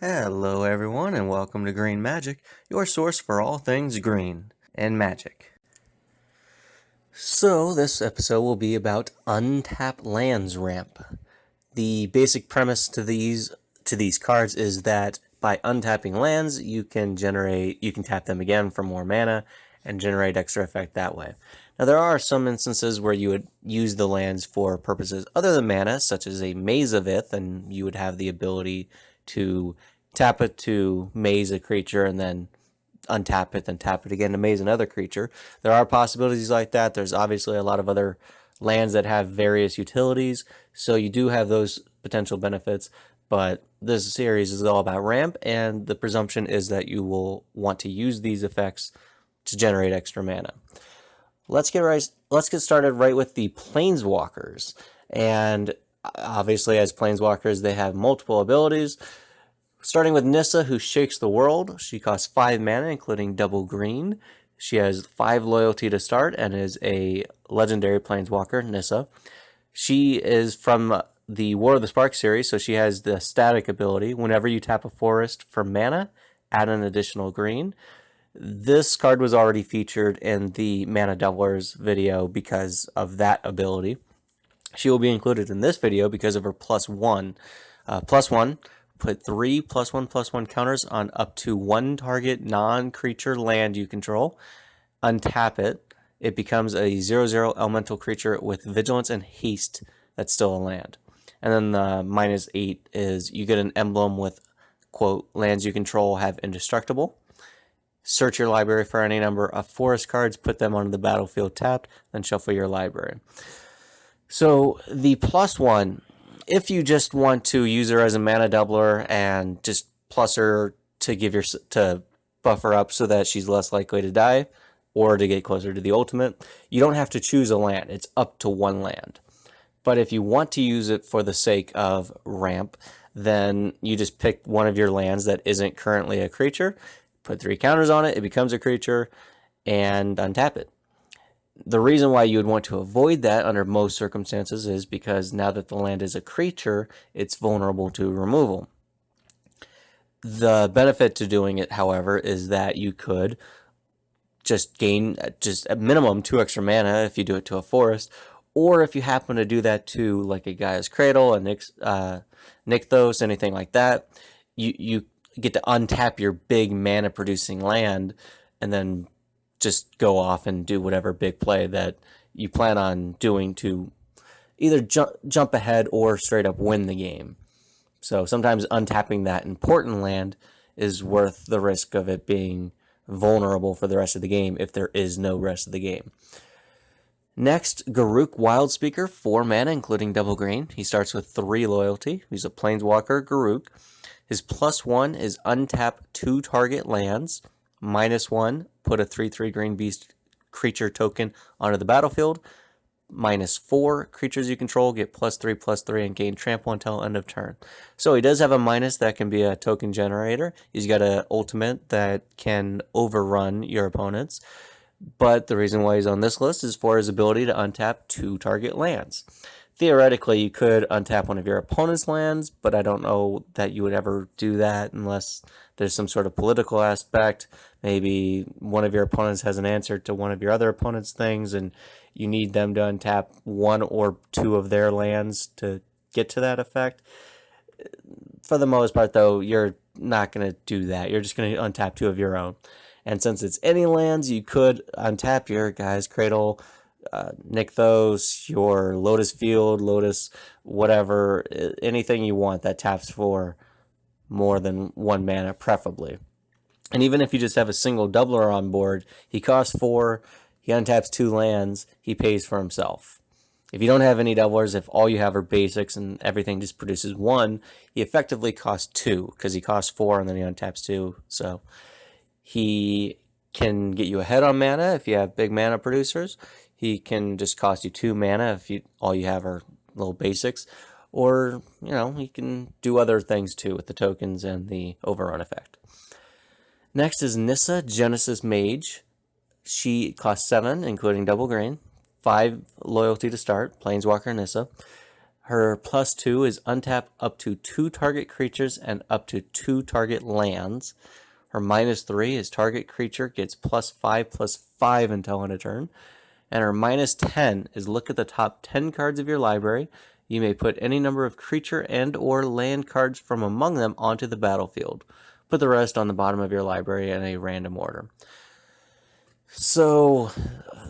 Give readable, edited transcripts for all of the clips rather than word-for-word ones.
Hello everyone and welcome to Green Magic, your source for all things green and magic. So this episode will be about Untap Lands Ramp. The basic premise to these cards is that by untapping lands, you can tap them again for more mana and generate extra effect that way. Now there are some instances where you would use the lands for purposes other than mana, such as a Maze of Ith, and you would have the ability to tap it to maze a creature and then untap it, then tap it again to maze another creature. There are possibilities like that. There's obviously a lot of other lands that have various utilities, so you do have those potential benefits, but this series is all about ramp, and the presumption is that you will want to use these effects to generate extra mana. Let's get started right with the Planeswalkers, and obviously as Planeswalkers they have multiple abilities. Starting with Nissa, who shakes the world. She costs 5 mana, including double green. She has 5 loyalty to start and is a legendary planeswalker, Nissa. She is from the War of the Spark series, so she has the static ability. Whenever you tap a forest for mana, add an additional green. This card was already featured in the Mana Doublers video because of that ability. She will be included in this video because of her +1. +1. Put 3 +1/+1 counters on up to 1 target non-creature land you control. Untap it. It becomes a 0/0 elemental creature with vigilance and haste that's still a land. And then the -8 is you get an emblem with, quote, lands you control have indestructible. Search your library for any number of forest cards, put them onto the battlefield tapped, then shuffle your library. So the +1, if you just want to use her as a mana doubler and just plus her to buff her up so that she's less likely to die or to get closer to the ultimate, you don't have to choose a land. It's up to 1 land. But if you want to use it for the sake of ramp, then you just pick one of your lands that isn't currently a creature, put 3 counters on it, it becomes a creature, and untap it. The reason why you would want to avoid that under most circumstances is because now that the land is a creature, it's vulnerable to removal. The benefit to doing it, however, is that you could just gain at minimum 2 extra mana if you do it to a forest, or if you happen to do that to like a Gaia's Cradle, a Nykthos, anything like that, you get to untap your big mana producing land and then just go off and do whatever big play that you plan on doing to either jump ahead or straight up win the game. So sometimes untapping that important land is worth the risk of it being vulnerable for the rest of the game if there is no rest of the game. Next, Garruk Wildspeaker, 4 mana, including double green. He starts with 3 loyalty. He's a planeswalker, Garruk. His +1 is untap 2 target lands. -1, put a 3/3 green beast creature token onto the battlefield. -4, creatures you control get +3/+3 and gain trample until end of turn. So he does have a minus that can be a token generator. He's got an ultimate that can overrun your opponents. But the reason why he's on this list is for his ability to untap 2 target lands. Theoretically, you could untap one of your opponent's lands, but I don't know that you would ever do that unless there's some sort of political aspect. Maybe one of your opponents has an answer to one of your other opponent's things, and you need them to untap 1 or 2 of their lands to get to that effect. For the most part, though, you're not going to do that. You're just going to untap 2 of your own. And since it's any lands, you could untap your Gaia's Cradle, Nykthos, your Lotus Field, Lotus, whatever, anything you want that taps for more than 1 mana, preferably. And even if you just have a single doubler on board, he costs 4, he untaps 2 lands, he pays for himself. If you don't have any doublers, if all you have are basics and everything just produces 1, he effectively costs 2, because he costs 4 and then he untaps 2, so he can get you ahead on mana if you have big mana producers. He can just cost you 2 mana if all you have are little basics. Or, he can do other things too with the tokens and the overrun effect. Next is Nissa, Genesis Mage. She costs 7, including double green. 5 loyalty to start, Planeswalker Nissa. Her +2 is untap up to 2 target creatures and up to 2 target lands. Her -3 is target creature gets +5/+5 until end of turn. And her -10 is look at the top 10 cards of your library. You may put any number of creature and or land cards from among them onto the battlefield. Put the rest on the bottom of your library in a random order. So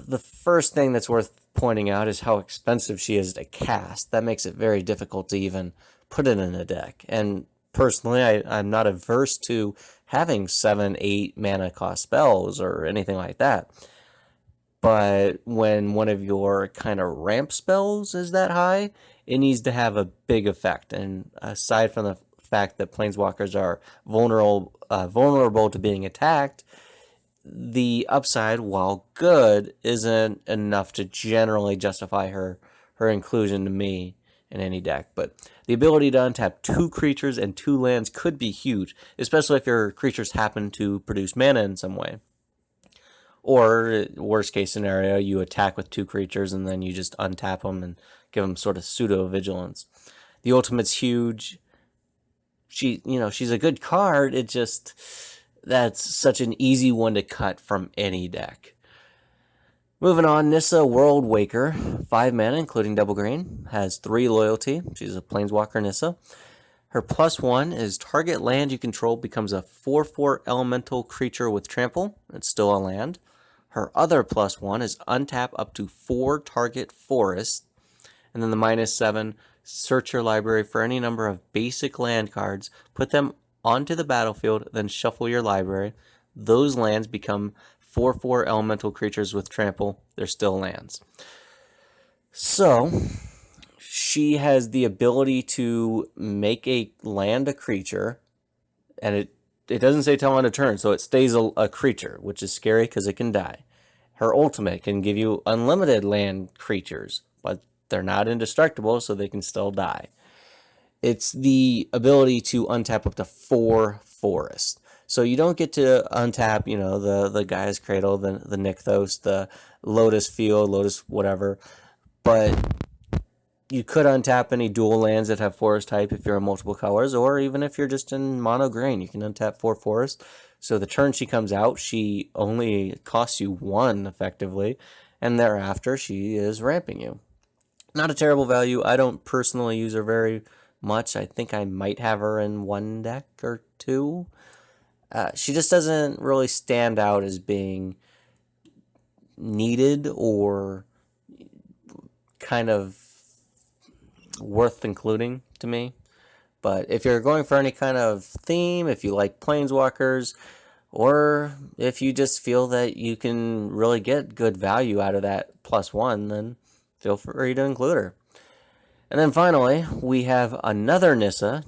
the first thing that's worth pointing out is how expensive she is to cast. That makes it very difficult to even put it in a deck. And personally, I'm not averse to having 7-8 mana cost spells or anything like that. But when one of your kind of ramp spells is that high, it needs to have a big effect. And aside from the fact that planeswalkers are vulnerable to being attacked, the upside, while good, isn't enough to generally justify her inclusion to me in any deck. But the ability to untap 2 creatures and 2 lands could be huge, especially if your creatures happen to produce mana in some way. Or, worst case scenario, you attack with 2 creatures and then you just untap them and give them sort of pseudo-vigilance. The ultimate's huge. She's a good card. It just, that's such an easy one to cut from any deck. Moving on, Nissa, Worldwaker, 5 mana, including double green, has 3 loyalty. She's a planeswalker Nissa. Her +1 is target land you control becomes a 4/4 elemental creature with trample. It's still a land. Her other +1 is untap up to 4 target forests. And then the -7, search your library for any number of basic land cards, put them onto the battlefield, then shuffle your library. Those lands become 4/4 elemental creatures with trample. They're still lands. So she has the ability to make a land a creature, and it doesn't say till on a turn, so it stays a creature, which is scary because it can die. Her ultimate can give you unlimited land creatures, but they're not indestructible, so they can still die. It's the ability to untap up to 4 forests. So you don't get to untap, the Gaia's Cradle, the Nykthos, the Lotus Field, Lotus whatever, but you could untap any dual lands that have forest type if you're in multiple colors, or even if you're just in mono green, you can untap 4 forests. So the turn she comes out, she only costs you 1 effectively, and thereafter she is ramping you. Not a terrible value. I don't personally use her very much. I think I might have her in 1 deck or 2. She just doesn't really stand out as being needed or kind of worth including to me. But if you're going for any kind of theme, if you like planeswalkers, or if you just feel that you can really get good value out of that +1, then feel free to include her. And then finally, we have another Nissa,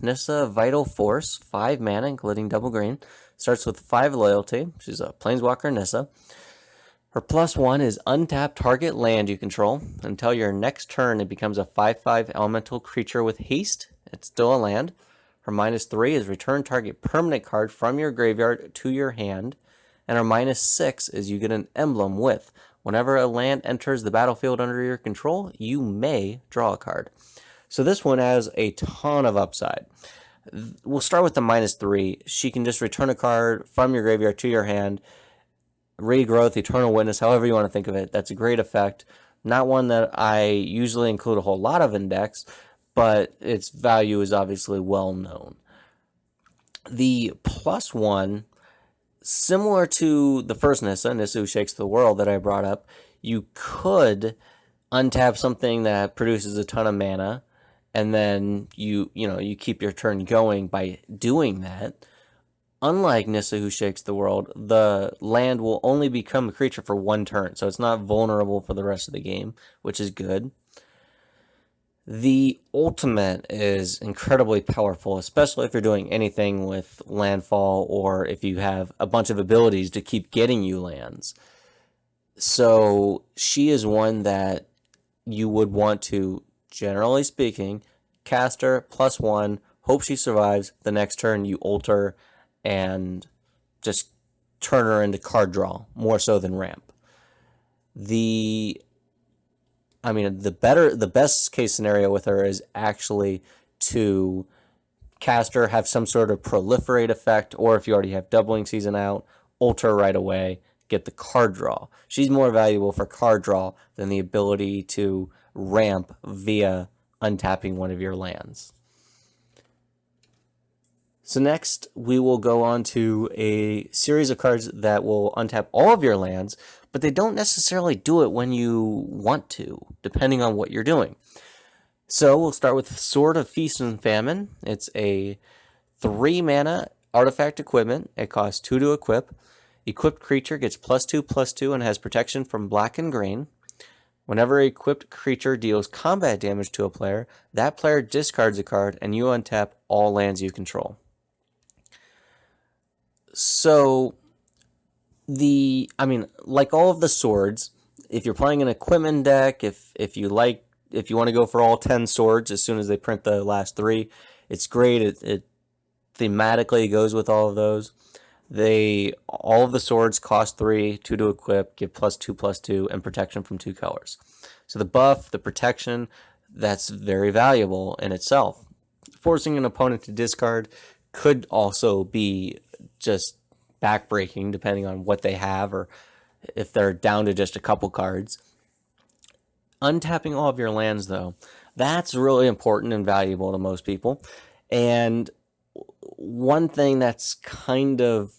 Vital Force, 5 mana, including double green. Starts with 5 loyalty. She's a planeswalker Nissa. Her +1 is untap target land you control. Until your next turn, it becomes a 5/5 elemental creature with haste. It's still a land. Her -3 is return target permanent card from your graveyard to your hand. And her -6 is you get an emblem with. Whenever a land enters the battlefield under your control, you may draw a card. So this one has a ton of upside. We'll start with the -3. She can just return a card from your graveyard to your hand. Regrowth, Eternal Witness, however you want to think of it. That's a great effect. Not one that I usually include a whole lot of in decks, but its value is obviously well known. The +1, similar to the first Nissa Who Shakes the World that I brought up, you could untap something that produces a ton of mana, and then you keep your turn going by doing that. Unlike Nissa Who Shakes the World, the land will only become a creature for 1 turn, so it's not vulnerable for the rest of the game, which is good. The ultimate is incredibly powerful, especially if you're doing anything with landfall or if you have a bunch of abilities to keep getting you lands. So she is one that you would want to, generally speaking, cast her +1, hope she survives. The next turn you alter and just turn her into card draw, more so than ramp. The I mean, the best case scenario with her is actually to cast her, have some sort of proliferate effect, or if you already have doubling season out, ult her right away, get the card draw. She's more valuable for card draw than the ability to ramp via untapping one of your lands. So next, we will go on to a series of cards that will untap all of your lands, but they don't necessarily do it when you want to, depending on what you're doing. So we'll start with Sword of Feast and Famine. It's a 3 mana artifact equipment. It costs 2 to equip. Equipped creature gets +2/+2 and has protection from black and green. Whenever an equipped creature deals combat damage to a player, that player discards a card and you untap all lands you control. So, like all of the swords, if you're playing an equipment deck, if you want to go for all 10 swords as soon as they print the last 3, it's great. It thematically goes with all of those. All of the swords cost 3, 2 to equip, give +2/+2, and protection from 2 colors. So the buff, the protection, that's very valuable in itself. Forcing an opponent to discard could also be just backbreaking, depending on what they have or if they're down to just a couple cards. Untapping all of your lands, though, that's really important and valuable to most people. And one thing that's kind of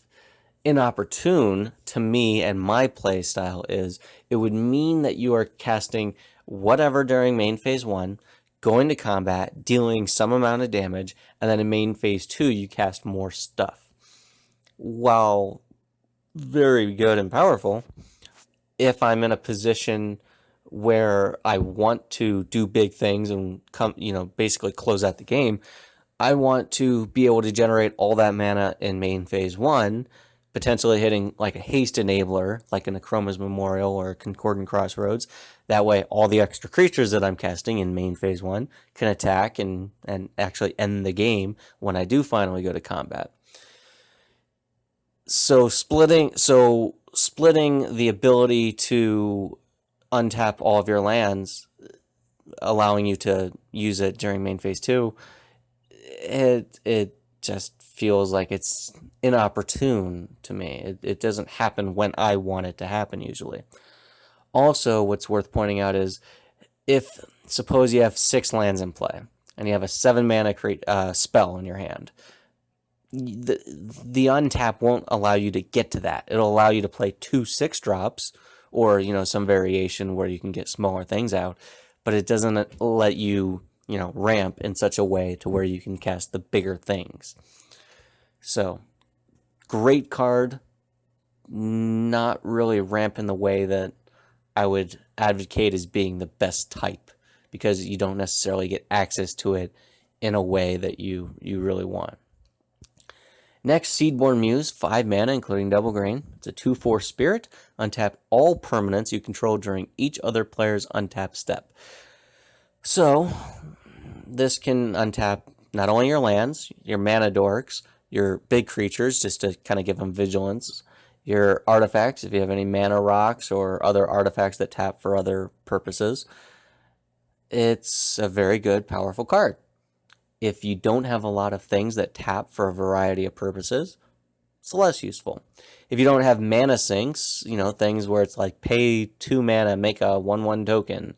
inopportune to me and my play style is it would mean that you are casting whatever during main phase 1, going to combat, dealing some amount of damage, and then in main phase 2 you cast more stuff. While very good and powerful, if I'm in a position where I want to do big things and basically close out the game, I want to be able to generate all that mana in main phase 1, potentially hitting like a haste enabler, like an Akroma's Memorial or Concordant Crossroads. That way, all the extra creatures that I'm casting in main phase 1 can attack and actually end the game when I do finally go to combat. So splitting the ability to untap all of your lands, allowing you to use it during main phase 2, it just feels like it's inopportune to me. It doesn't happen when I want it to happen usually. Also, what's worth pointing out is if suppose you have 6 lands in play and you have a 7 mana spell in your hand, the untap won't allow you to get to that. It'll allow you to play 2 6-drops or some variation where you can get smaller things out, but it doesn't let you ramp in such a way to where you can cast the bigger things. So great card, not really ramp in the way that I would advocate as being the best type, because you don't necessarily get access to it in a way that you really want. Next, Seedborn Muse, 5 mana, including double green. It's a 2/4 spirit. Untap all permanents you control during each other player's untap step. So, this can untap not only your lands, your mana dorks, your big creatures, just to kind of give them vigilance, your artifacts, if you have any mana rocks or other artifacts that tap for other purposes. It's a very good, powerful card. If you don't have a lot of things that tap for a variety of purposes, it's less useful. If you don't have mana sinks, things where it's like pay 2 mana, make a 1/1 token,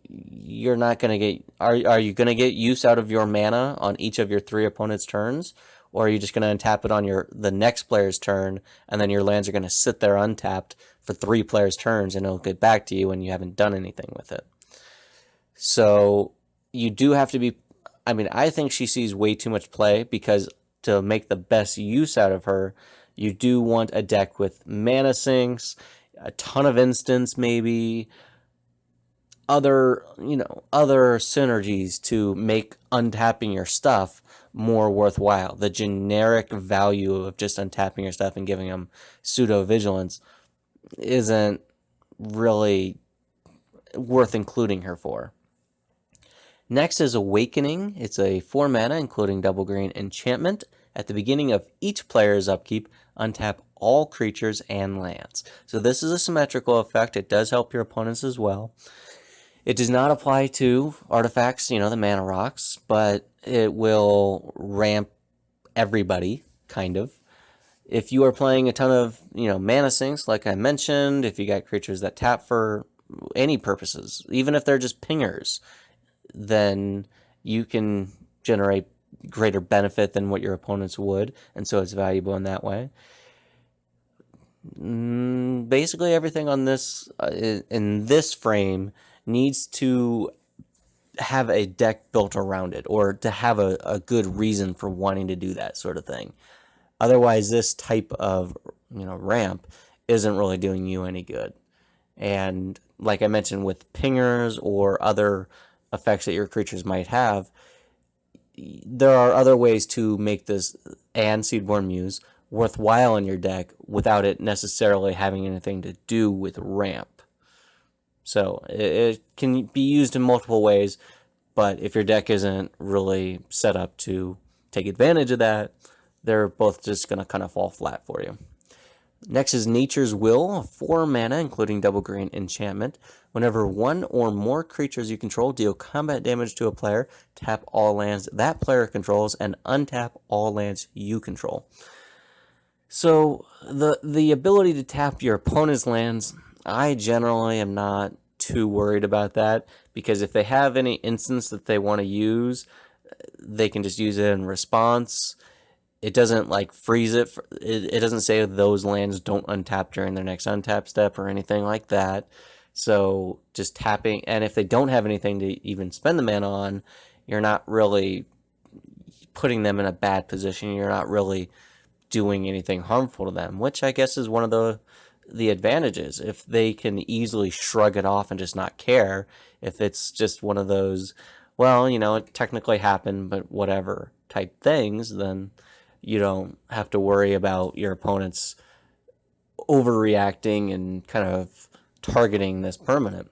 you're not going to get... Are you going to get use out of your mana on each of your 3 opponents' turns? Or are you just going to untap it on the next player's turn, and then your lands are going to sit there untapped for 3 players' turns, and it'll get back to you when you haven't done anything with it? So you do have to be... I think she sees way too much play, because to make the best use out of her, you do want a deck with mana sinks, a ton of instants maybe, other synergies to make untapping your stuff more worthwhile. The generic value of just untapping your stuff and giving them pseudo-vigilance isn't really worth including her for. Next is Awakening. It's a 4 mana, including double green enchantment. At the beginning of each player's upkeep, untap all creatures and lands. So this is a symmetrical effect. It does help your opponents as well. It does not apply to artifacts, the mana rocks, but it will ramp everybody, kind of. If you are playing a ton of, mana sinks, like I mentioned, if you got creatures that tap for any purposes, even if they're just pingers, then you can generate greater benefit than what your opponents would, and so it's valuable in that way. Basically, everything on this in this frame needs to have a deck built around it, or to have a good reason for wanting to do that sort of thing. Otherwise, this type of ramp isn't really doing you any good. And like I mentioned, with pingers or other effects that your creatures might have, there are other ways to make this and Seedborn Muse worthwhile in your deck without it necessarily having anything to do with ramp. So it can be used in multiple ways, but if your deck isn't really set up to take advantage of that, they're both just going to kind of fall flat for you. Next is Nature's Will, 4 mana, including double green enchantment. Whenever one or more creatures you control deal combat damage to a player, tap all lands that player controls and untap all lands you control. So the ability to tap your opponent's lands, I generally am not too worried about that, because if they have any instance that they want to use, they can just use it in response. It doesn't like freeze it. It doesn't say those lands don't untap during their next untap step or anything like that. So just tapping, and if they don't have anything to even spend the mana on, you're not really putting them in a bad position. You're not really doing anything harmful to them, which I guess is one of the advantages. If they can easily shrug it off and just not care, if it's just one of those, well, it technically happened, but whatever type things, then you don't have to worry about your opponents overreacting and kind of targeting this permanent.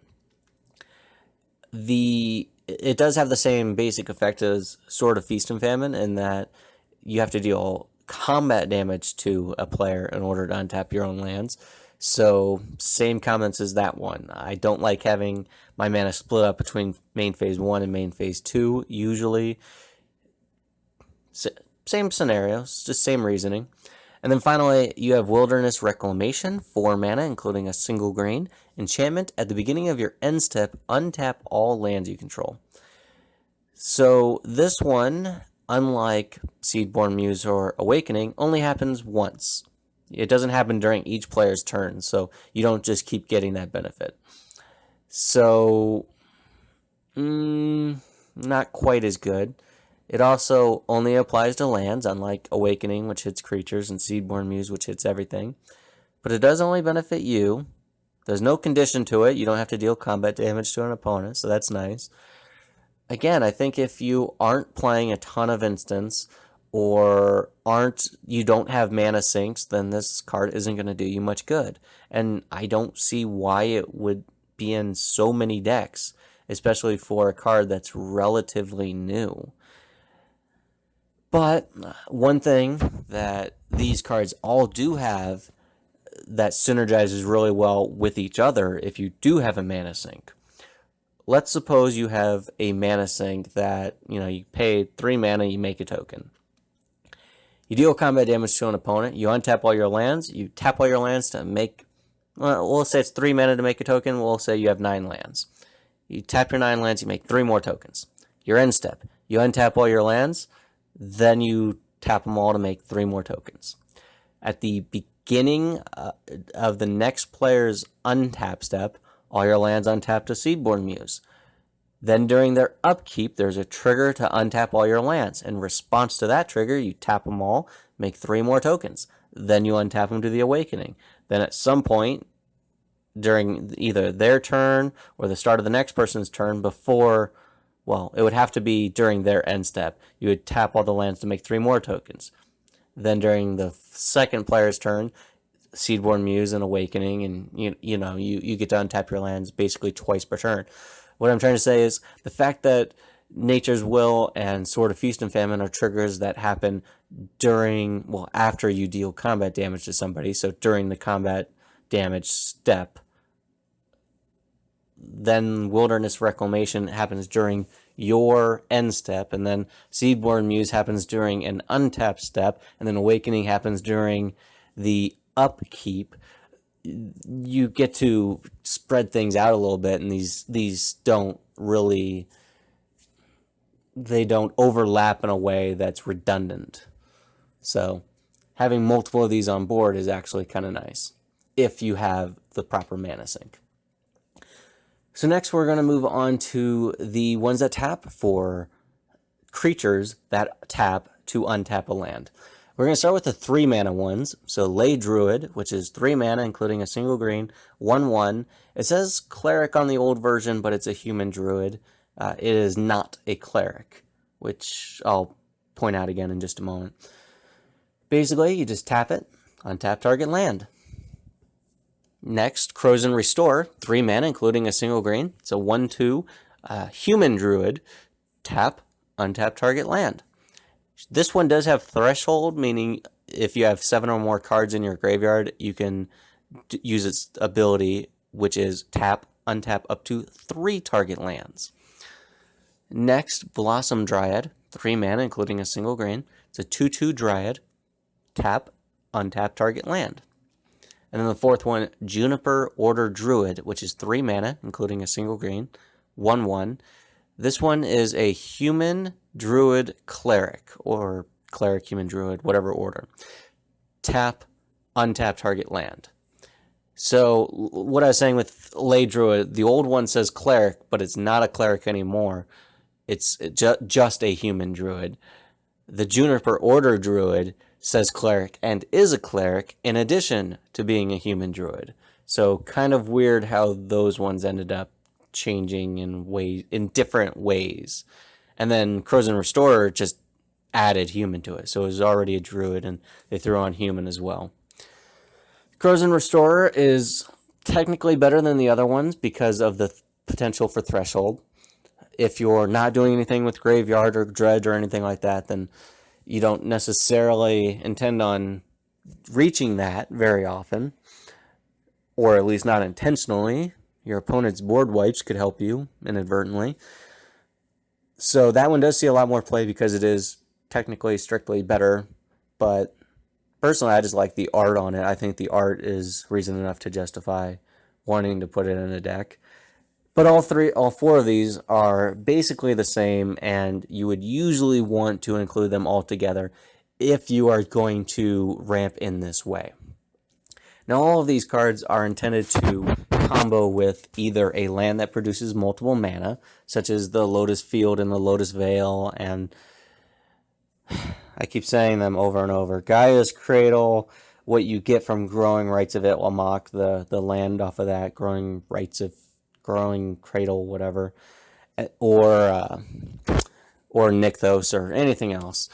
It does have the same basic effect as Sword of Feast and Famine, in that you have to deal combat damage to a player in order to untap your own lands. So same comments as that one. I don't like having my mana split up between main phase 1 and main phase 2 usually. Same scenarios, just same reasoning. And then finally, you have Wilderness Reclamation, 4 mana, including a single green. Enchantment, at the beginning of your end step, untap all lands you control. So this one, unlike Seedborn Muse or Awakening, only happens once. It doesn't happen during each player's turn, so you don't just keep getting that benefit. So, not quite as good. It also only applies to lands, unlike Awakening, which hits creatures, and Seedborn Muse, which hits everything. But it does only benefit you. There's no condition to it. You don't have to deal combat damage to an opponent, so that's nice. Again, I think if you aren't playing a ton of instants, or you don't have mana sinks, then this card isn't going to do you much good. And I don't see why it would be in so many decks, especially for a card that's relatively new. But one thing that these cards all do have that synergizes really well with each other, if you do have a mana sink. Let's suppose you have a mana sink that, you pay 3 mana, you make a token. You deal combat damage to an opponent, you untap all your lands, you tap all your lands to make, we'll say it's 3 mana to make a token, we'll say you have 9 lands. You tap your 9 lands, you make 3 more tokens. Your end step, you untap all your lands, then you tap them all to make 3 more tokens. At the beginning of the next player's untap step, all your lands untap to Seedborn Muse. Then during their upkeep, there's a trigger to untap all your lands. In response to that trigger, you tap them all, make 3 more tokens. Then you untap them to the Awakening. Then at some point, during either their turn or the start of the next person's turn, before, well, it would have to be during their end step, you would tap all the lands to make 3 more tokens. Then during the second player's turn, Seedborn Muse and Awakening, and you get to untap your lands basically twice per turn. What I'm trying to say is the fact that Nature's Will and Sword of Feast and Famine are triggers that happen after you deal combat damage to somebody, so during the combat damage step, then Wilderness Reclamation happens during your end step, and then Seedborn Muse happens during an untap step, and then Awakening happens during the upkeep. You get to spread things out a little bit, and these don't really, they don't overlap in a way that's redundant. So having multiple of these on board is actually kind of nice if you have the proper mana sync. So next we're going to move on to the ones that tap for creatures that tap to untap a land. We're going to start with the 3 mana ones. So Lay Druid, which is 3 mana, including a single green, 1/1. It says Cleric on the old version, but it's a human druid. It is not a cleric, which I'll point out again in just a moment. Basically, you just tap it, untap target land. Next, Krosan Restore, 3 mana, including a single green. It's a 1/2 human druid. Tap, untap target land. This one does have Threshold, meaning if you have 7 or more cards in your graveyard, you can use its ability, which is tap, untap up to 3 target lands. Next, Blossom Dryad, 3 mana, including a single green. It's a 2/2 Dryad. Tap, untap target land. And then the fourth one, Juniper Order Druid, which is 3 mana, including a single green, 1/1. This one is a human druid cleric, or cleric human druid, whatever order. Tap, untap target land. So what I was saying with Lay Druid, the old one says cleric, but it's not a cleric anymore. It's just a human druid. The Juniper Order Druid says cleric and is a cleric in addition to being a human druid. So kind of weird how those ones ended up changing in different ways. And then Krosan Restorer just added human to it. So it was already a druid and they threw on human as well. Krosan Restorer is technically better than the other ones because of the potential for Threshold. If you're not doing anything with Graveyard or Dredge or anything like that, then you don't necessarily intend on reaching that very often, or at least not intentionally. Your opponent's board wipes could help you inadvertently. So that one does see a lot more play because it is technically strictly better, but personally I just like the art on it. I think the art is reason enough to justify wanting to put it in a deck. But all 4 of these are basically the same, and you would usually want to include them all together if you are going to ramp in this way. Now, all of these cards are intended to combo with either a land that produces multiple mana, such as the Lotus Field and the Lotus Veil, and I keep saying them over and over. Gaia's Cradle, what you get from Growing Rights of Itlamok, the land off of that, Growing Cradle, whatever, or Nykthos or anything else.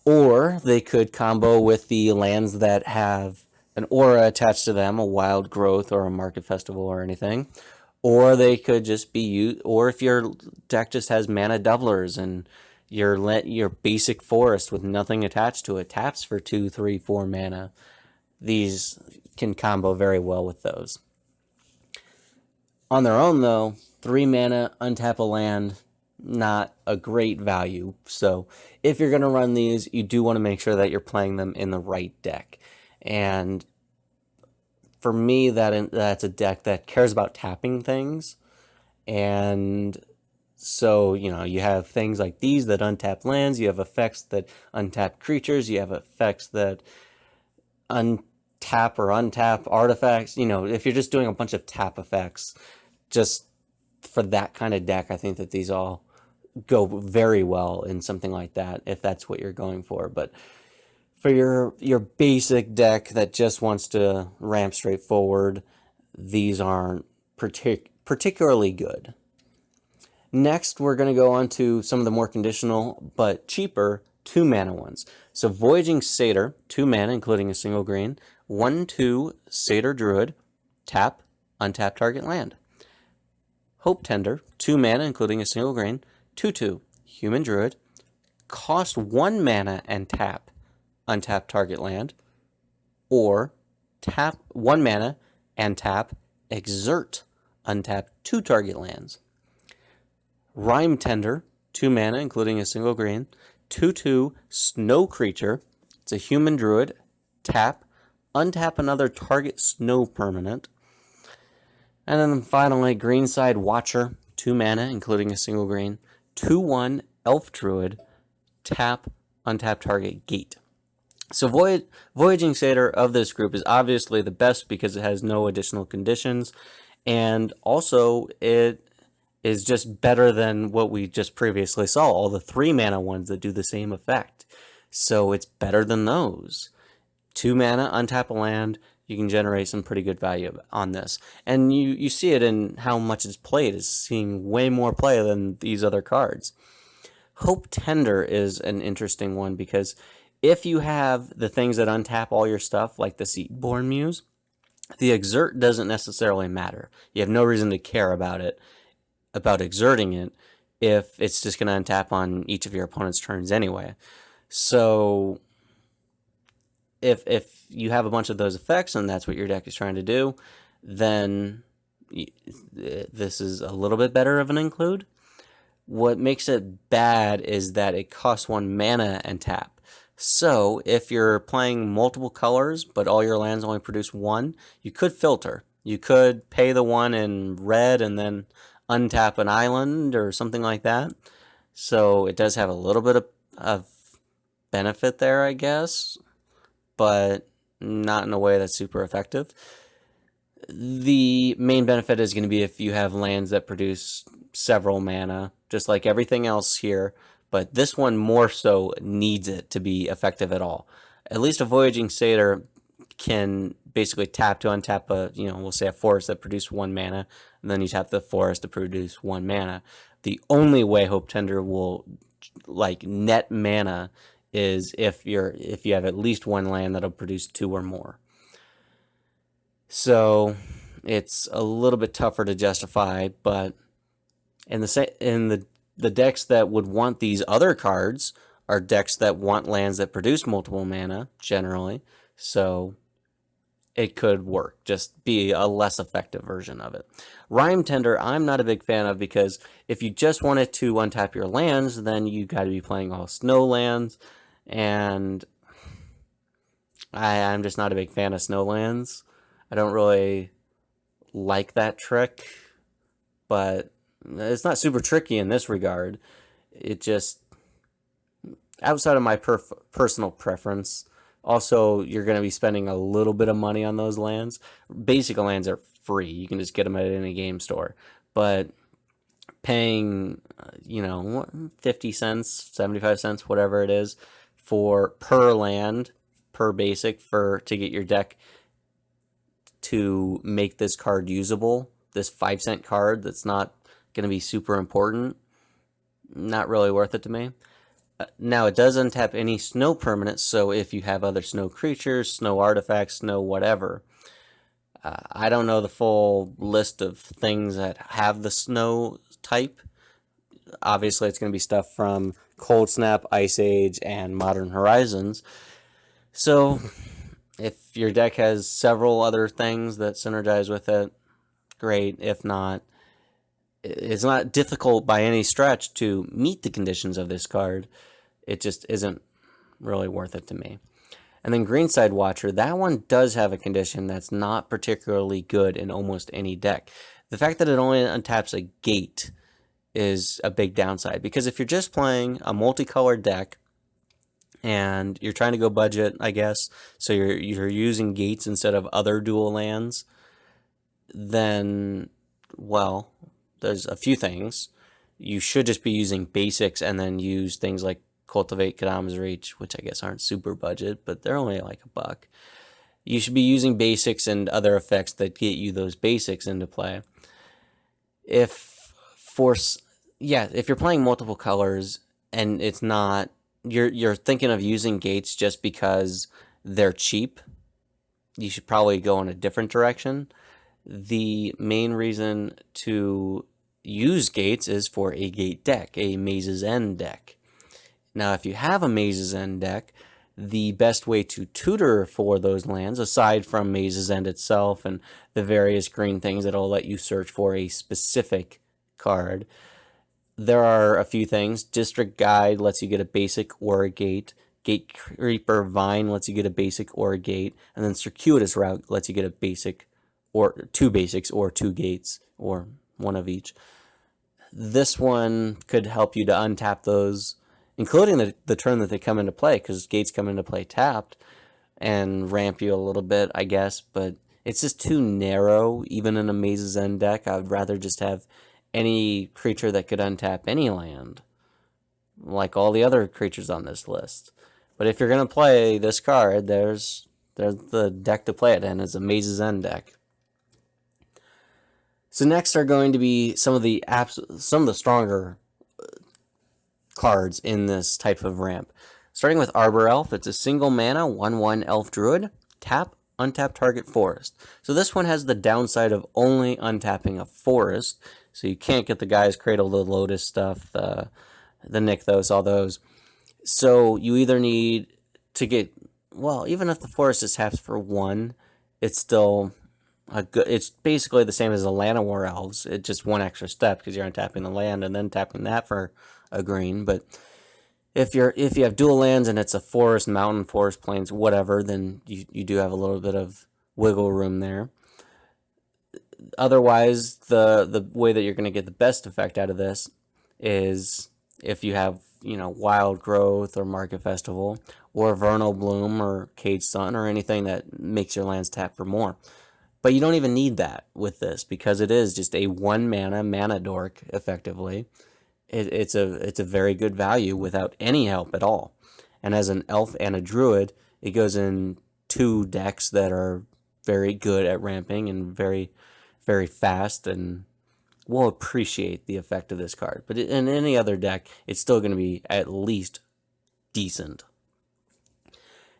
Or they could combo with the lands that have an aura attached to them, a Wild Growth or a Market Festival or anything. Or they could just be used, or if your deck just has mana doublers and your basic forest with nothing attached to it taps for 2, 3, 4 mana, these can combo very well with those. On their own, though, 3 mana, untap a land, not a great value. So if you're going to run these, you do want to make sure that you're playing them in the right deck. And for me, that's a deck that cares about tapping things. And so, you have things like these that untap lands, you have effects that untap creatures, you have effects that untap or untap artifacts. If you're just doing a bunch of tap effects, just for that kind of deck, I think that these all go very well in something like that, if that's what you're going for. But for your basic deck that just wants to ramp straight forward, these aren't particularly good. Next, we're going to go on to some of the more conditional but cheaper 2 mana ones. So Voyaging Satyr, 2 mana, including a single green, 1/2 Satyr Druid, tap, untap target land. Hope Tender, 2 mana, including a single green, 2/2 Human Druid, cost 1 mana and tap, untap target land. Or tap 1 mana and tap, Exert, untap 2 target lands. Rime Tender, 2 mana, including a single green. 2/2 snow creature. It's a human druid. Tap. Untap another target snow permanent. And then finally, Greenside Watcher, 2 mana, including a single green. 2/1 elf druid. Tap. Untap target gate. So Voyaging Satyr of this group is obviously the best because it has no additional conditions, and also it is just better than what we just previously saw, all the 3 mana ones that do the same effect. So it's better than those. 2 mana, untap a land, you can generate some pretty good value on this. And you see it in how much it's played. It's seeing way more play than these other cards. Hope Tender is an interesting one because if you have the things that untap all your stuff, like the Seedborn Muse, the exert doesn't necessarily matter. You have no reason to care about it, about exerting it, if it's just going to untap on each of your opponent's turns anyway. So if you have a bunch of those effects and that's what your deck is trying to do, then this is a little bit better of an include. What makes it bad is that it costs 1 mana and tap. So if you're playing multiple colors, but all your lands only produce 1, you could filter. You could pay the 1 in red and then untap an island or something like that. So it does have a little bit of benefit there, I guess, but not in a way that's super effective. The main benefit is going to be if you have lands that produce several mana, just like everything else here, but this one more so needs it to be effective at all. At least a Voyaging Satyr can basically tap to untap a, we'll say a forest that produces 1 mana, and then you tap the forest to produce 1 mana. The only way Hope Tender will net mana is if you have at least 1 land that'll produce 2 or more. So it's a little bit tougher to justify, but in the decks that would want these other cards are decks that want lands that produce multiple mana generally, so it could work, just be a less effective version of it. Rime Tender, I'm not a big fan of because if you just wanted to untap your lands, then you got to be playing all snow lands, and I'm just not a big fan of snow lands. I don't really like that trick, but it's not super tricky in this regard. It just, outside of my personal preference, also you're going to be spending a little bit of money on those lands. Basic lands are free. You can just get them at any game store. But paying, 50 cents, 75 cents, whatever it is, per land, per basic, to get your deck to make this card usable, this 5-cent card that's not going to be super important, not really worth it to me. Now, it does untap any snow permanents, so if you have other snow creatures, snow artifacts, snow whatever. I don't know the full list of things that have the snow type. Obviously, it's going to be stuff from Cold Snap, Ice Age, and Modern Horizons. So if your deck has several other things that synergize with it, great. If not, it's not difficult by any stretch to meet the conditions of this card. It just isn't really worth it to me. And then Greenside Watcher, that one does have a condition that's not particularly good in almost any deck. The fact that it only untaps a gate is a big downside, because if you're just playing a multicolored deck and you're trying to go budget, I guess, so you're using gates instead of other dual lands, then, well, there's a few things. You should just be using basics and then use things like Cultivate, Kadam's Reach, which I guess aren't super budget, but they're only like $1. You should be using basics and other effects that get you those basics into play. If you're playing multiple colors and it's not, you're thinking of using gates just because they're cheap, you should probably go in a different direction. The main reason to use gates is for a gate deck, a Maze's End deck. Now, if you have a Maze's End deck, the best way to tutor for those lands, aside from Mage's End itself and the various green things that'll let you search for a specific card, there are a few things. District Guide lets you get a basic or a gate. Gatekeeper Vine lets you get a basic or a gate. And then Circuitous Route lets you get a basic or 2 basics or 2 gates or one of each. This one could help you to untap those, including the turn that they come into play, because gates come into play tapped, and ramp you a little bit, I guess, but it's just too narrow, even in a Mage's End deck. I would rather just have any creature that could untap any land, like all the other creatures on this list. But if you're going to play this card, there's the deck to play it in, is a Mage's End deck. So next are going to be some of the stronger cards in this type of ramp. Starting with Arbor Elf, it's a single mana 1/1 Elf Druid. Tap, untap target forest. So this one has the downside of only untapping a forest, so you can't get the Guy's Cradle, the Lotus stuff, the Nykthos, all those. So you either need to get, well, even if the forest is tapped for 1, it's still it's basically the same as the Llanowar Elves. It's just one extra step because you're untapping the land and then tapping that for a green. But if you have dual lands and it's a forest, mountain, forest, plains, whatever, then you do have a little bit of wiggle room there. Otherwise, the way that you're going to get the best effect out of this is if you have, Wild Growth or Market Festival or Vernal Bloom or Cage Sun or anything that makes your lands tap for more. But you don't even need that with this, because it is just a 1 mana dork, effectively. It's a very good value without any help at all. And as an elf and a druid, it goes in 2 decks that are very good at ramping and very, very fast, and will appreciate the effect of this card. But in any other deck, it's still going to be at least decent.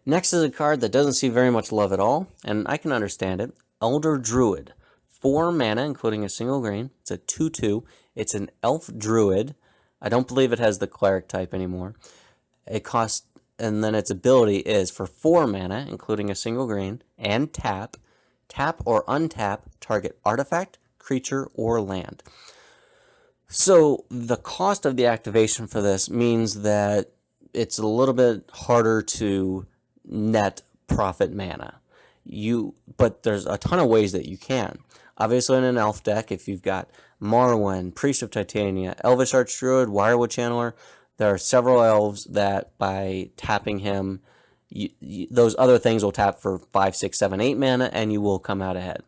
Next is a card that doesn't see very much love at all, and I can understand it. Elder Druid. 4 mana, including a single green. It's a 2/2. It's an elf druid. I don't believe it has the cleric type anymore. It costs, and then its ability is for 4 mana, including a single green, and tap or untap target artifact, creature, or land. So the cost of the activation for this means that it's a little bit harder to net profit mana. But there's a ton of ways that you can. Obviously, in an elf deck, if you've got Morrowind, Priest of Titania, Elvish Archdruid, Wirewood Channeler, there are several elves that by tapping him, those other things will tap for 5, 6, 7, 8 mana, and you will come out ahead.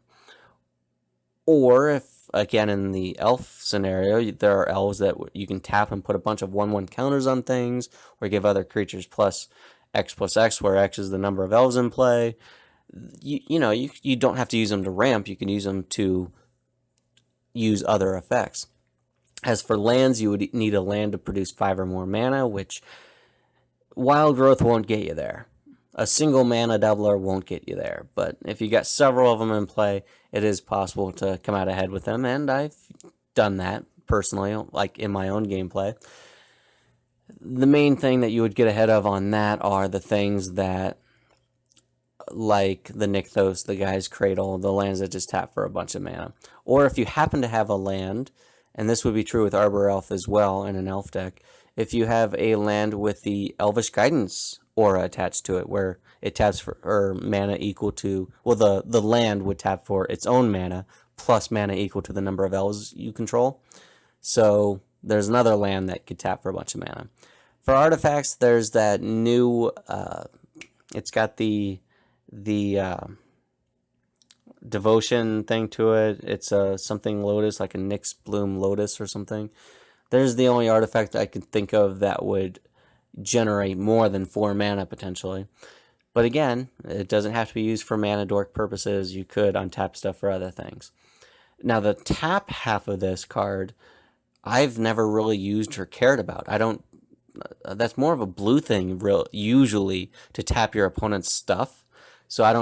Or if, again, in the elf scenario, there are elves that you can tap and put a bunch of 1/1 counters on things, or give other creatures plus X, where X is the number of elves in play. You don't have to use them to ramp. You can use them to use other effects. As for lands, you would need a land to produce 5 or more mana, which Wild Growth won't get you there. A single mana doubler won't get you there. But if you got several of them in play, it is possible to come out ahead with them, and I've done that personally, like in my own gameplay. The main thing that you would get ahead of on that are the things that, like the Nykthos, the Guy's Cradle, the lands that just tap for a bunch of mana. Or if you happen to have a land, and this would be true with Arbor Elf as well in an elf deck, if you have a land with the Elvish Guidance aura attached to it, where it taps for mana equal to, well, the land would tap for its own mana plus mana equal to the number of elves you control. So there's another land that could tap for a bunch of mana. For artifacts, there's that new, it's got the devotion thing to it. It's something Lotus, like a Nyx Bloom Lotus or something. There's the only artifact I could think of that would generate more than 4 mana potentially. But again, it doesn't have to be used for mana dork purposes. You could untap stuff for other things. Now the tap half of this card, I've never really used or cared about. That's more of a blue thing, usually, to tap your opponent's stuff. So I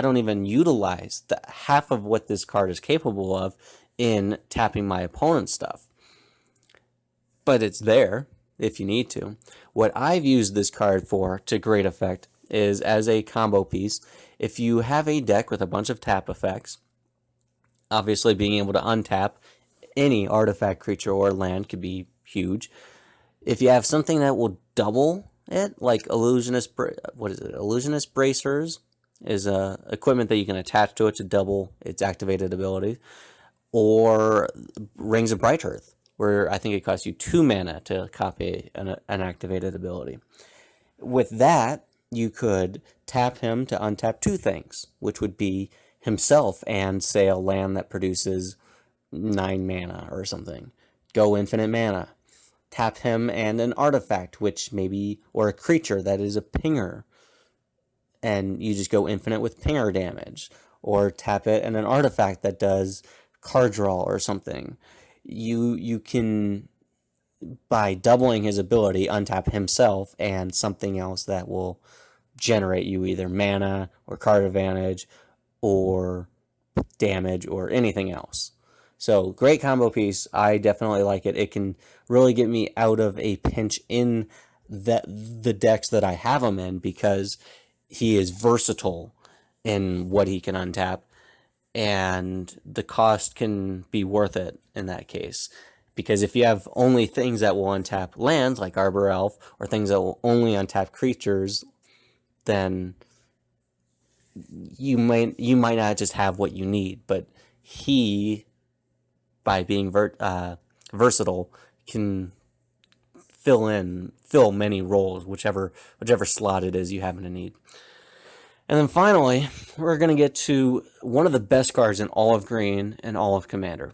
don't even utilize the half of what this card is capable of in tapping my opponent's stuff. But it's there. if you need to. What I've used this card for to great effect is as a combo piece. If you have a deck with a bunch of tap effects, obviously being able to untap any artifact, creature, or land could be huge. If you have something that will double it, like Illusionist Bracers is equipment that you can attach to it to double its activated ability, or Rings of Bright Earth, where I think it costs you 2 mana to copy an activated ability. With that, you could tap him to untap 2 things, which would be himself and, say, a land that produces 9 mana or something. Go infinite mana. Tap him and an artifact, which maybe, or a creature that is a pinger, and you just go infinite with pinger damage. Or tap it and an artifact that does card draw or something. You can, by doubling his ability, untap himself and something else that will generate you either mana or card advantage or damage or anything else. So great combo piece. I definitely like it. It can really get me out of a pinch in the decks that I have him in, because he is versatile in what he can untap, and the cost can be worth it in that case. Because if you have only things that will untap lands, like Arbor Elf, or things that will only untap creatures, then you might not just have what you need. But he, by being versatile, can fill many roles, whichever slot it is you happen to need. And then finally, we're going to get to one of the best cards in all of Green and all of Commander.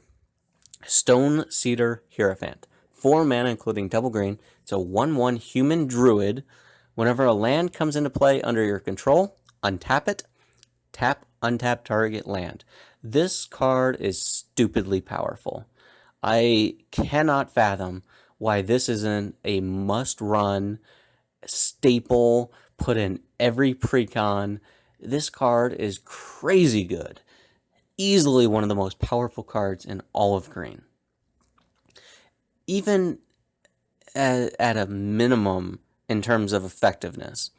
Stone Cedar Hierophant. 4 mana, including double green. It's a 1/1 human druid. Whenever a land comes into play under your control, untap it. Tap, untap target land. This card is stupidly powerful. I cannot fathom why this isn't a must-run staple, put in every precon. This card is crazy good. Easily one of the most powerful cards in all of Green. Even at a minimum in terms of effectiveness.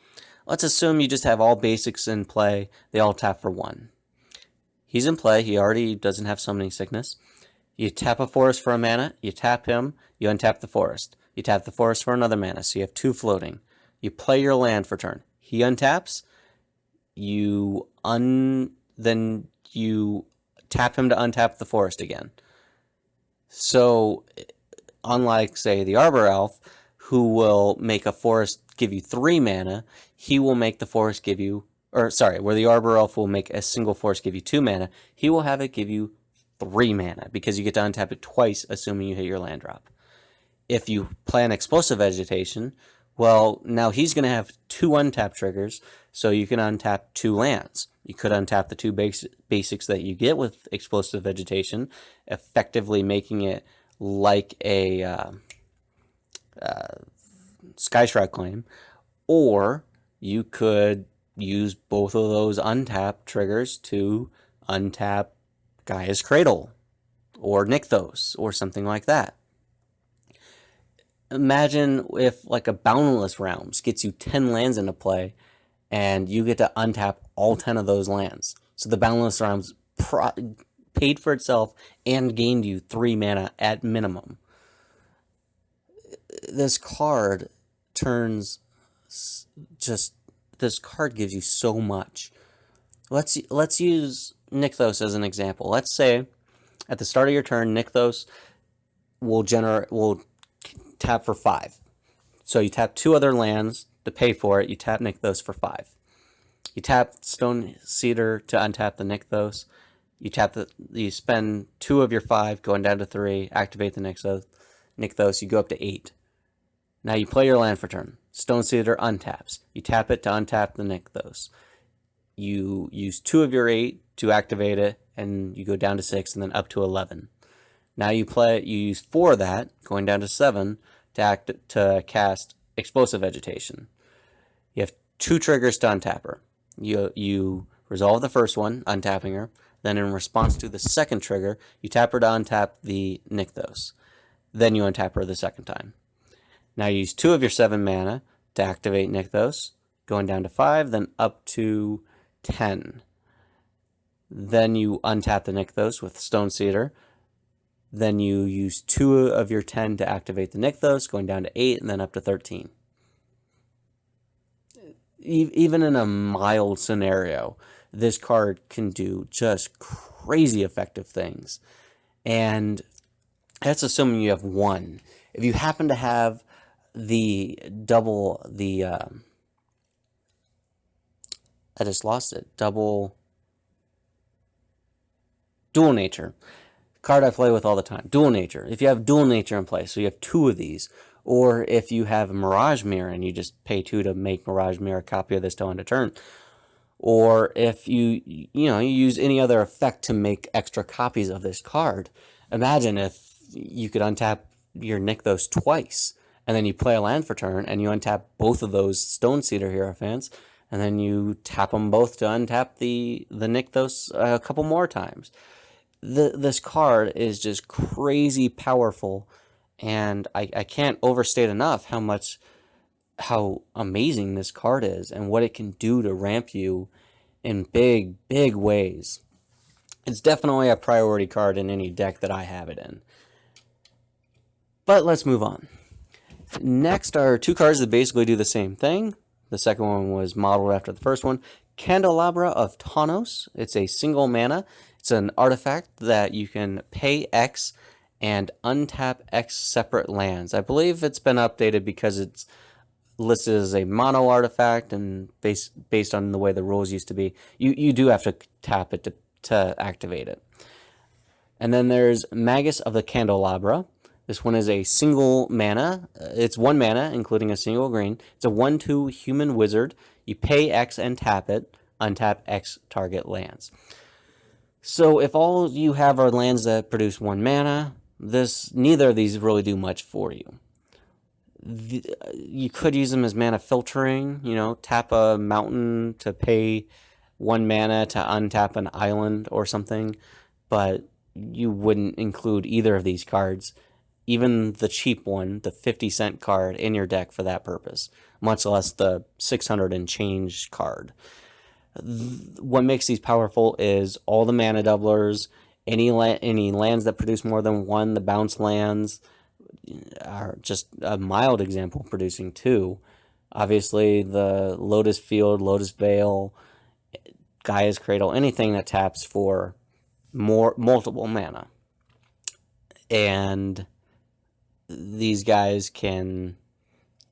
Let's assume you just have all basics in play. They all tap for 1. He's in play. He already doesn't have Summoning Sickness. You tap a forest for a mana. You tap him. You untap the forest. You tap the forest for another mana. So you have 2 floating. You play your land for turn. He untaps. Then you tap him to untap the forest again. So, unlike, say, the Arbor Elf, who will make a forest give you 3 mana, he will make the forest give you, where the Arbor Elf will make a single forest give you 2 mana, he will have it give you 3 mana, because you get to untap it twice, assuming you hit your land drop. If you play an Explosive Vegetation, well, now he's going to have 2 untap triggers, so you can untap 2 lands. You could untap the 2 basics that you get with Explosive Vegetation, effectively making it like a Skyshroud Claim, or you could use both of those untap triggers to untap Gaia's Cradle, or Nykthos, or something like that. Imagine if, like, a Boundless Realms gets you 10 lands into play, and you get to untap all 10 of those lands. So the Boundless Realms paid for itself and gained you 3 mana at minimum. This card this card gives you so much. Let's use Nykthos as an example. Let's say at the start of your turn, Nykthos will tap for 5. So you tap 2 other lands to pay for it. You tap Nykthos for 5. You tap Stone Cedar to untap the Nykthos. You spend 2 of your 5, going down to 3. Activate the Nykthos. You go up to 8. Now you play your land for turn. Stone Cedar untaps. You tap it to untap the Nykthos. You use 2 of your 8 to activate it, and you go down to 6, and then up to 11. Now you use 4 of that, going down to 7, to cast Explosive Vegetation. You have 2 triggers to untap her. You resolve the first one, untapping her. Then in response to the second trigger, you tap her to untap the Nykthos. Then you untap her the second time. Now you use 2 of your 7 mana to activate Nykthos, going down to 5, then up to 10. Then you untap the Nykthos with Stoneseeder. Then you use 2 of your 10 to activate the Nykthos, going down to 8, and then up to 13. Even in a mild scenario, this card can do just crazy effective things. And that's assuming you have 1. If you happen to have the double, I just lost it, double Dual Nature. Card I play with all the time. Dual Nature. If you have Dual Nature in place, so you have 2 of these, or if you have Mirage Mirror and you just pay 2 to make Mirage Mirror a copy of this to end a turn, or if you use any other effect to make extra copies of this card, imagine if you could untap your Nykthos twice, and then you play a land for turn, and you untap both of those Stoneseeder Hierophants, and then you tap them both to untap the Nykthos a couple more times. This card is just crazy powerful, and I can't overstate enough how amazing this card is and what it can do to ramp you in big ways. It's definitely a priority card in any deck that I have it in. But let's move on. Next are 2 cards that basically do the same thing. The second one was modeled after the first one. Candelabra of Tawnos. It's a single mana. It's an artifact that you can pay X and untap X separate lands. I believe it's been updated because it's listed as a mono artifact, and based on the way the rules used to be, you do have to tap it to activate it. And then there's Magus of the Candelabra. This one is a single mana. It's 1 mana, including a single green. It's a 1/2 human wizard. You pay X and tap it. Untap X target lands. So if all you have are lands that produce 1 mana, neither of these really do much for you. You could use them as mana filtering. Tap a mountain to pay 1 mana to untap an island or something, but you wouldn't include either of these cards, even the cheap one, the 50-cent card, in your deck for that purpose, much less the 600 and change card. What makes these powerful is all the mana doublers, any lands that produce more than 1, the bounce lands are just a mild example producing 2. Obviously, the Lotus Field, Lotus Veil, Gaia's Cradle, anything that taps for multiple mana. And these guys can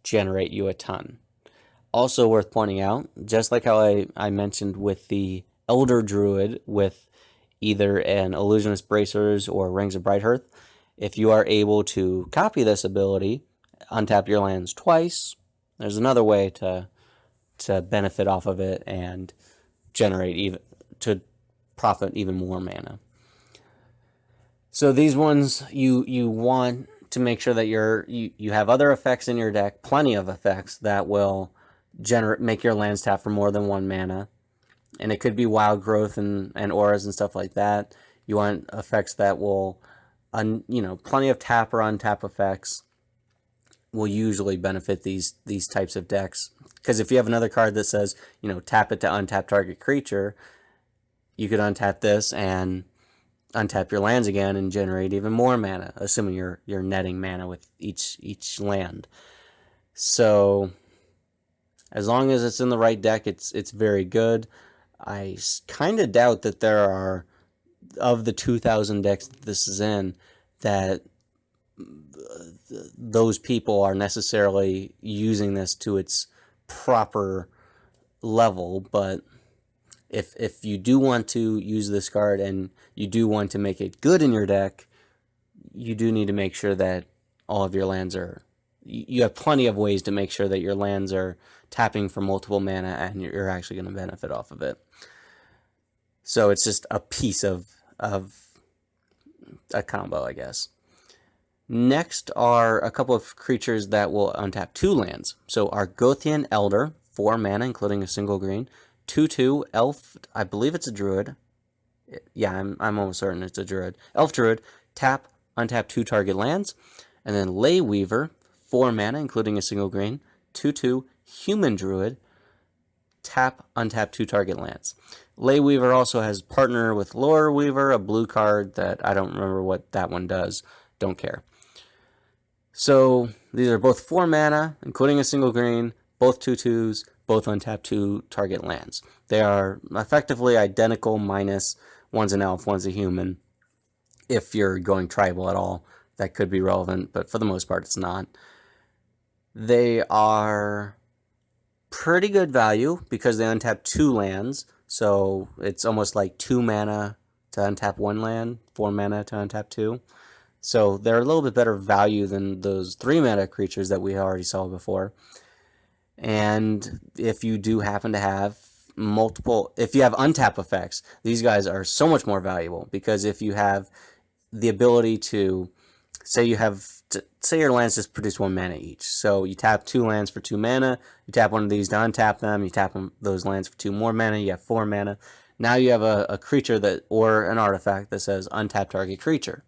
generate you a ton. Also worth pointing out, just like how I mentioned with the Elder Druid with either an Illusionist Bracers or Rings of Brighthearth, if you are able to copy this ability, untap your lands twice, there's another way to benefit off of it and to profit even more mana. So these ones, you want to make sure that you have other effects in your deck, plenty of effects that will make your lands tap for more than 1 mana. And it could be wild growth and auras and stuff like that. You want effects that will, plenty of tap or untap effects will usually benefit these types of decks. Because if you have another card that says, tap it to untap target creature, you could untap this and untap your lands again and generate even more mana, assuming you're netting mana with each land. So as long as it's in the right deck, it's very good. I kind of doubt that there are, of the 2,000 decks that this is in, that those people are necessarily using this to its proper level. But if you do want to use this card and you do want to make it good in your deck, you do need to make sure that all of your lands are... You have plenty of ways to make sure that your lands are tapping for multiple mana and you're actually going to benefit off of it. So it's just a piece of a combo, I guess. Next are a couple of creatures that will untap 2 lands. So Argothian Elder, 4 mana, including a single green. 2/2 Elf, I believe it's a Druid. Yeah, I'm almost certain it's a Druid. Elf Druid, tap, untap 2 target lands. And then Ley Weaver, 4 mana, including a single green, 2/2 human druid, tap, untap 2 target lands. Ley Weaver also has partner with Lore Weaver, a blue card that I don't remember what that one does. Don't care. So these are both 4 mana, including a single green, both 2/2s, both untap 2 target lands. They are effectively identical, minus one's an elf, one's a human. If you're going tribal at all, that could be relevant, but for the most part, it's not. They are pretty good value because they untap 2 lands, so it's almost like 2 mana to untap 1 land, 4 mana to untap 2. So they're a little bit better value than those 3 mana creatures that we already saw before. And if you do happen to have if you have untap effects, these guys are so much more valuable, because if you have the ability to, say your lands just produce 1 mana each. So you tap 2 lands for 2 mana, you tap one of these to untap them, you tap those lands for 2 more mana, you have 4 mana. Now you have a creature or an artifact that says untap target creature.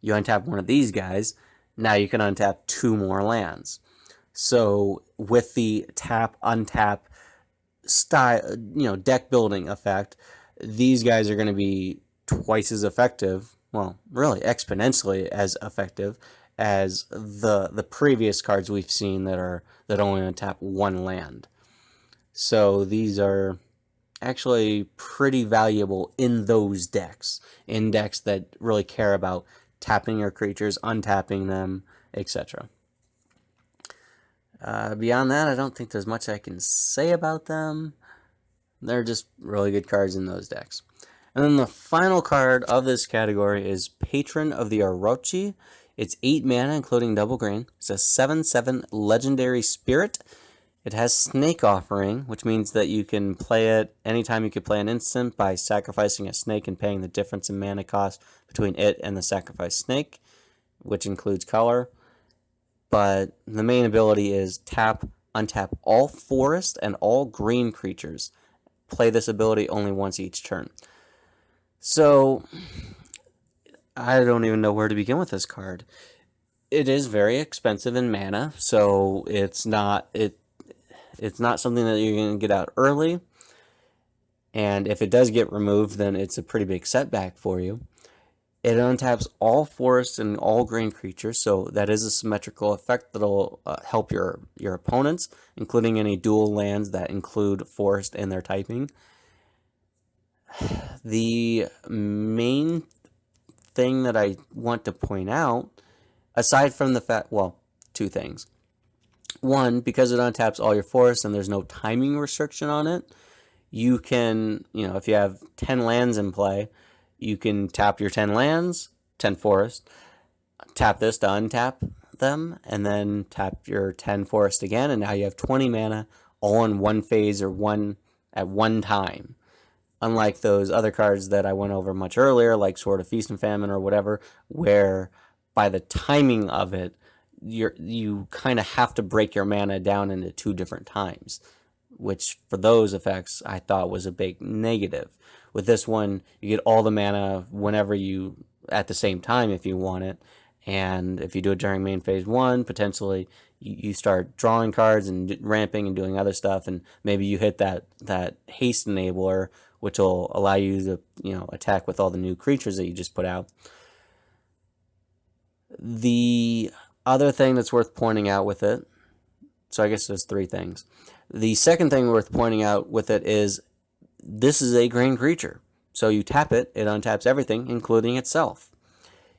You untap one of these guys, now you can untap 2 more lands. So with the tap, untap style, deck building effect, these guys are going to be twice as effective, well, really exponentially as effective as the previous cards we've seen that only untap 1 land. So these are actually pretty valuable in those decks, in decks that really care about tapping your creatures, untapping them, etc. Beyond that, I don't think there's much I can say about them. They're just really good cards in those decks. And then the final card of this category is Patron of the Orochi. It's 8 mana, including double green. It's a 7/7 legendary spirit. It has Snake Offering, which means that you can play it anytime you can play an instant by sacrificing a snake and paying the difference in mana cost between it and the sacrificed snake, which includes color. But the main ability is tap, untap all forest and all green creatures. Play this ability only once each turn. So I don't even know where to begin with this card. It is very expensive in mana, so it's not something that you're going to get out early. And if it does get removed, then it's a pretty big setback for you. It untaps all forests and all green creatures, so that is a symmetrical effect that'll help your opponents, including any dual lands that include forest in their typing. The main thing that I want to point out, aside from the fact, well, 2 things. One, because it untaps all your forests and there's no timing restriction on it, you can, if you have 10 lands in play, you can tap your 10 lands, 10 forests, tap this to untap them, and then tap your 10 forest again, and now you have 20 mana all in one phase or at one time. Unlike those other cards that I went over much earlier, like Sword of Feast and Famine or whatever, where by the timing of it, you kind of have to break your mana down into 2 different times, which for those effects I thought was a big negative. With this one, you get all the mana whenever at the same time if you want it, and if you do it during main phase 1, potentially you start drawing cards and ramping and doing other stuff, and maybe you hit that haste enabler, which will allow you to attack with all the new creatures that you just put out. The other thing that's worth pointing out with it, so I guess there's 3 things. The second thing worth pointing out with it is this is a green creature. So you tap it, it untaps everything, including itself.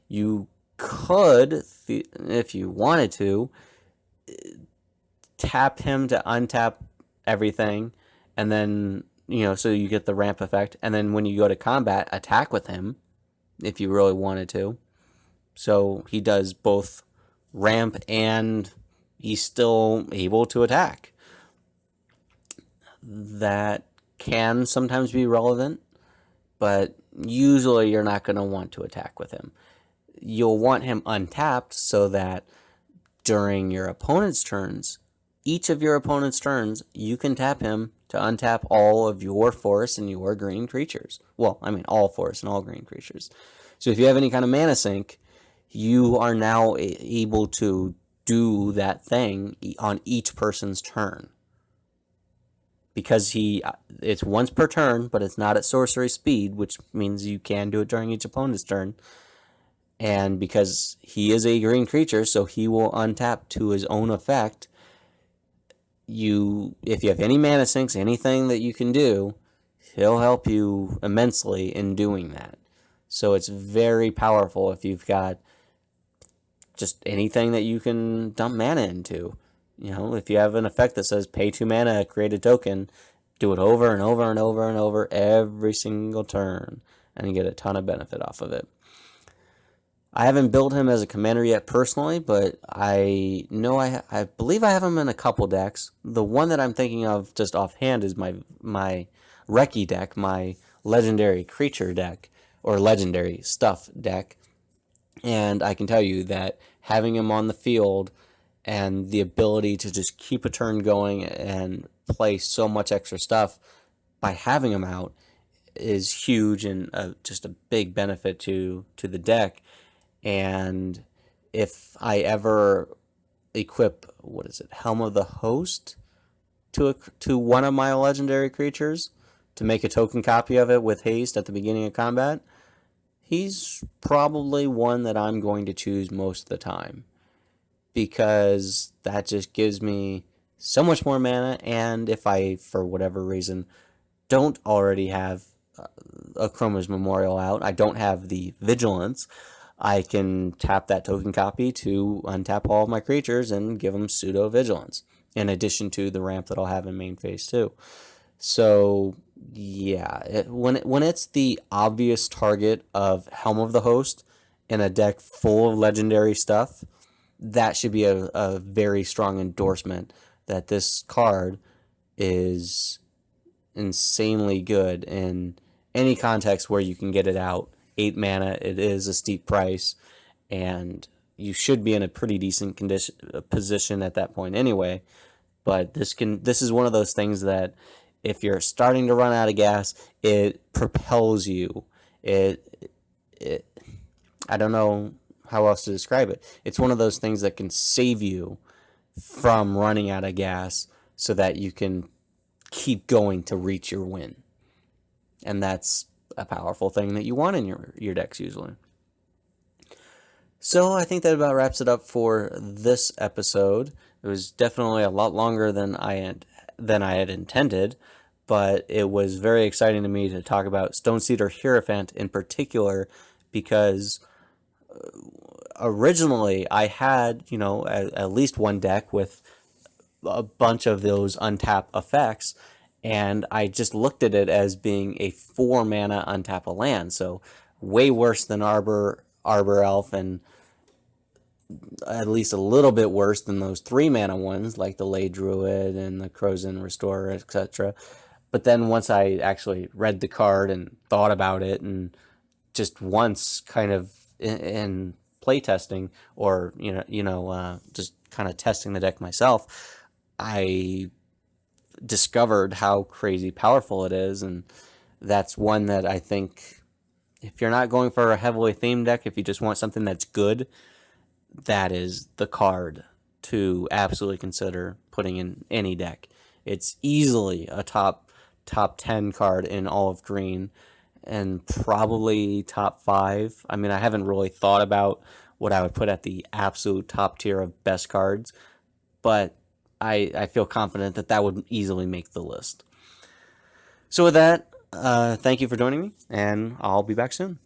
You could, if you wanted to, tap him to untap everything, and then, so you get the ramp effect, and then when you go to combat, attack with him, if you really wanted to. So he does both ramp and he's still able to attack. That can sometimes be relevant, but usually you're not going to want to attack with him. You'll want him untapped so that during your opponent's turns, each of your opponent's turns, you can tap him to untap all of your forests and your green creatures. Well, I mean all forests and all green creatures. So if you have any kind of mana sink, you are now able to do that thing on each person's turn. Because it's once per turn, but it's not at sorcery speed, which means you can do it during each opponent's turn. And because he is a green creature, so he will untap to his own effect. If you have any mana sinks, anything that you can do, he'll help you immensely in doing that. So it's very powerful if you've got just anything that you can dump mana into. If you have an effect that says pay 2 mana, create a token, do it over and over and over and over every single turn, and you get a ton of benefit off of it. I haven't built him as a commander yet personally, but I know I believe I have him in a couple decks. The one that I'm thinking of just offhand is my Recce deck, my legendary creature deck, or legendary stuff deck. And I can tell you that having him on the field and the ability to just keep a turn going and play so much extra stuff by having him out is huge and just a big benefit to the deck. And if I ever equip, Helm of the Host to one of my legendary creatures to make a token copy of it with haste at the beginning of combat, he's probably one that I'm going to choose most of the time, because that just gives me so much more mana. And if I, for whatever reason, don't already have a Chroma's Memorial out, I don't have the Vigilance, I can tap that token copy to untap all of my creatures and give them pseudo Vigilance, in addition to the ramp that I'll have in main phase too. So yeah, when it's the obvious target of Helm of the Host in a deck full of legendary stuff, that should be a very strong endorsement that this card is insanely good in any context where you can get it out. 8 mana, it is a steep price, and you should be in a pretty decent position at that point anyway. But this is one of those things that if you're starting to run out of gas, it propels you. I don't know how else to describe it. It's one of those things that can save you from running out of gas so that you can keep going to reach your win. And that's a powerful thing that you want in your decks usually. So I think that about wraps it up for this episode. It was definitely a lot longer than I had intended, but it was very exciting to me to talk about Stoneseeder Hierophant in particular, because originally I had, at least one deck with a bunch of those untap effects, and I just looked at it as being a 4 mana untap a land, so way worse than Arbor Elf, and at least a little bit worse than those 3 mana ones like the Lay Druid and the Krosan Restorer, etc. But then once I actually read the card and thought about it, and just once kind of in playtesting, or just kind of testing the deck myself, I discovered how crazy powerful it is. And that's one that I think, if you're not going for a heavily themed deck, if you just want something that's good, that is the card to absolutely consider putting in any deck. It's easily a top 10 card in all of Green, and probably top 5. I mean, I haven't really thought about what I would put at the absolute top tier of best cards, but I feel confident that would easily make the list. So with that, thank you for joining me, and I'll be back soon.